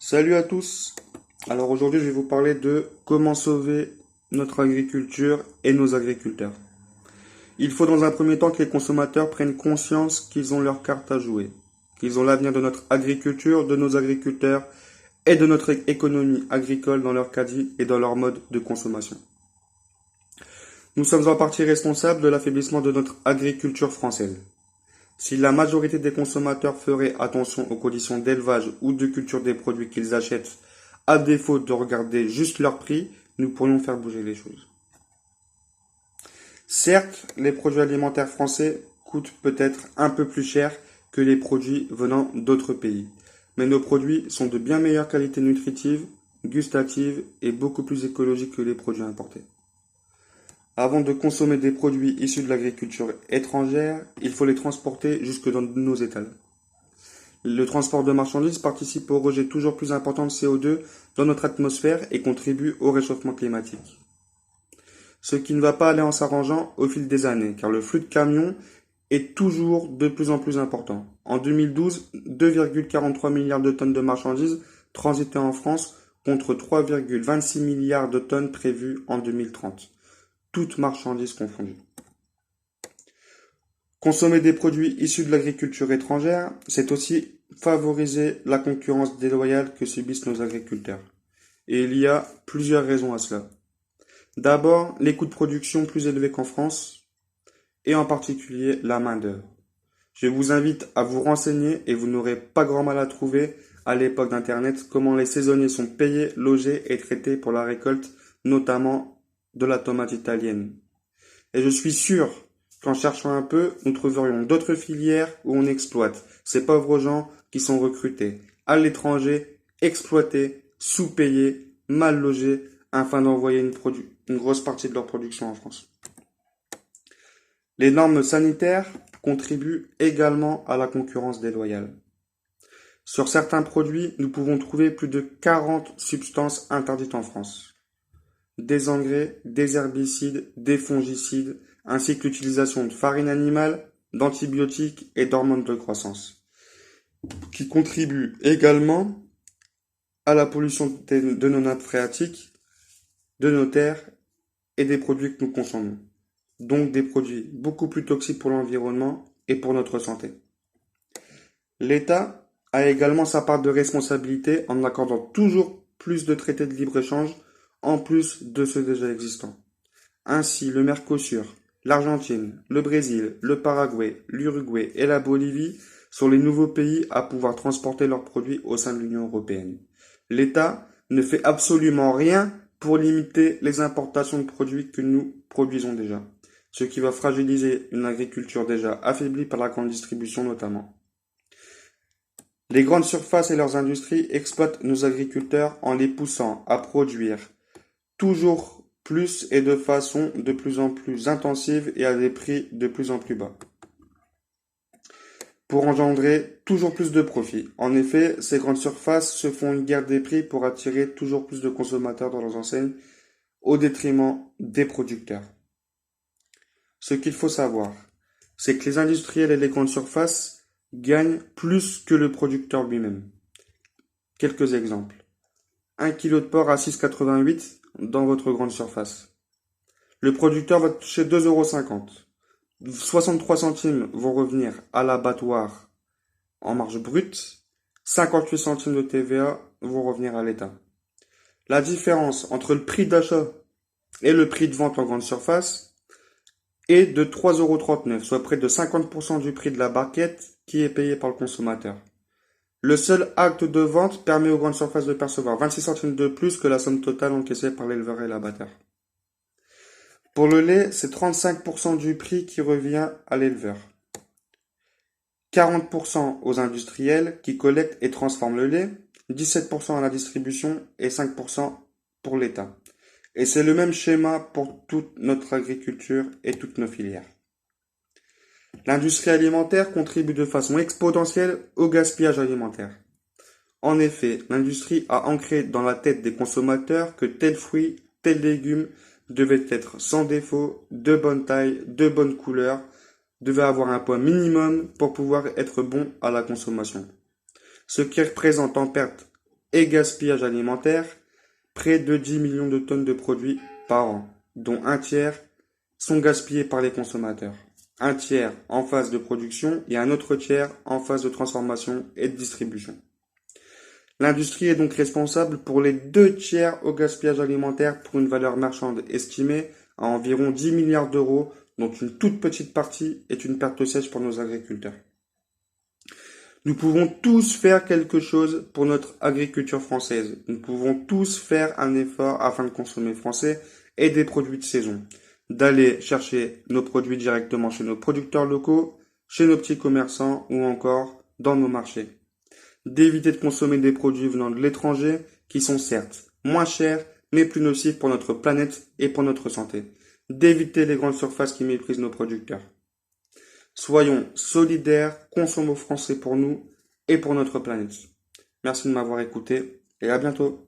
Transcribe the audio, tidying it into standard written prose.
Salut à tous. Alors aujourd'hui, je vais vous parler de comment sauver notre agriculture et nos agriculteurs. Il faut dans un premier temps que les consommateurs prennent conscience qu'ils ont leur carte à jouer, qu'ils ont l'avenir de notre agriculture, de nos agriculteurs et de notre économie agricole dans leur caddie et dans leur mode de consommation. Nous sommes en partie responsables de l'affaiblissement de notre agriculture française. Si la majorité des consommateurs feraient attention aux conditions d'élevage ou de culture des produits qu'ils achètent, à défaut de regarder juste leur prix, nous pourrions faire bouger les choses. Certes, les produits alimentaires français coûtent peut-être un peu plus cher que les produits venant d'autres pays, mais nos produits sont de bien meilleure qualité nutritive, gustative et beaucoup plus écologiques que les produits importés. Avant de consommer des produits issus de l'agriculture étrangère, il faut les transporter jusque dans nos étals. Le transport de marchandises participe au rejet toujours plus important de CO2 dans notre atmosphère et contribue au réchauffement climatique. Ce qui ne va pas aller en s'arrangeant au fil des années, car le flux de camions est toujours de plus en plus important. En 2012, 2,43 milliards de tonnes de marchandises transitaient en France contre 3,26 milliards de tonnes prévues en 2030. Toutes marchandises confondues. Consommer des produits issus de l'agriculture étrangère, c'est aussi favoriser la concurrence déloyale que subissent nos agriculteurs. Et il y a plusieurs raisons à cela. D'abord, les coûts de production plus élevés qu'en France, et en particulier la main-d'œuvre. Je vous invite à vous renseigner et vous n'aurez pas grand mal à trouver à l'époque d'Internet comment les saisonniers sont payés, logés et traités pour la récolte, notamment de la tomate italienne. Et je suis sûr qu'en cherchant un peu, nous trouverions d'autres filières où on exploite ces pauvres gens qui sont recrutés à l'étranger, exploités, sous-payés, mal logés, afin d'envoyer une grosse partie de leur production en France. Les normes sanitaires contribuent également à la concurrence déloyale. Sur certains produits, nous pouvons trouver plus de 40 substances interdites en France. Des engrais, des herbicides, des fongicides, ainsi que l'utilisation de farine animale, d'antibiotiques et d'hormones de croissance, qui contribuent également à la pollution de nos nappes phréatiques, de nos terres et des produits que nous consommons. Donc des produits beaucoup plus toxiques pour l'environnement et pour notre santé. L'État a également sa part de responsabilité en accordant toujours plus de traités de libre-échange en plus de ceux déjà existants. Ainsi, le Mercosur, l'Argentine, le Brésil, le Paraguay, l'Uruguay et la Bolivie sont les nouveaux pays à pouvoir transporter leurs produits au sein de l'Union européenne. L'État ne fait absolument rien pour limiter les importations de produits que nous produisons déjà, ce qui va fragiliser une agriculture déjà affaiblie par la grande distribution notamment. Les grandes surfaces et leurs industries exploitent nos agriculteurs en les poussant à produire toujours plus et de façon de plus en plus intensive et à des prix de plus en plus bas, pour engendrer toujours plus de profits. En effet, ces grandes surfaces se font une guerre des prix pour attirer toujours plus de consommateurs dans leurs enseignes, au détriment des producteurs. Ce qu'il faut savoir, c'est que les industriels et les grandes surfaces gagnent plus que le producteur lui-même. Quelques exemples. 1 kg de porc à 6,88 dans votre grande surface. Le producteur va toucher 2,50 €. 63 centimes vont revenir à l'abattoir en marge brute. 58 centimes de TVA vont revenir à l'État. La différence entre le prix d'achat et le prix de vente en grande surface est de 3,39 €, soit près de 50% du prix de la barquette qui est payé par le consommateur. Le seul acte de vente permet aux grandes surfaces de percevoir 26 centimes de plus que la somme totale encaissée par l'éleveur et l'abatteur. Pour le lait, c'est 35% du prix qui revient à l'éleveur. 40% aux industriels qui collectent et transforment le lait, 17% à la distribution et 5% pour l'État. Et c'est le même schéma pour toute notre agriculture et toutes nos filières. L'industrie alimentaire contribue de façon exponentielle au gaspillage alimentaire. En effet, l'industrie a ancré dans la tête des consommateurs que tel fruit, tel légume devait être sans défaut, de bonne taille, de bonne couleur, devait avoir un poids minimum pour pouvoir être bon à la consommation. Ce qui représente en perte et gaspillage alimentaire, près de 10 millions de tonnes de produits par an, dont un tiers sont gaspillés par les consommateurs. Un tiers en phase de production et un autre tiers en phase de transformation et de distribution. L'industrie est donc responsable pour les 2 tiers au gaspillage alimentaire pour une valeur marchande estimée à environ 10 milliards d'euros, dont une toute petite partie est une perte sèche pour nos agriculteurs. Nous pouvons tous faire quelque chose pour notre agriculture française. Nous pouvons tous faire un effort afin de consommer français et des produits de saison. D'aller chercher nos produits directement chez nos producteurs locaux, chez nos petits commerçants ou encore dans nos marchés. D'éviter de consommer des produits venant de l'étranger qui sont certes moins chers mais plus nocifs pour notre planète et pour notre santé. D'éviter les grandes surfaces qui méprisent nos producteurs. Soyons solidaires, consommons français pour nous et pour notre planète. Merci de m'avoir écouté et à bientôt.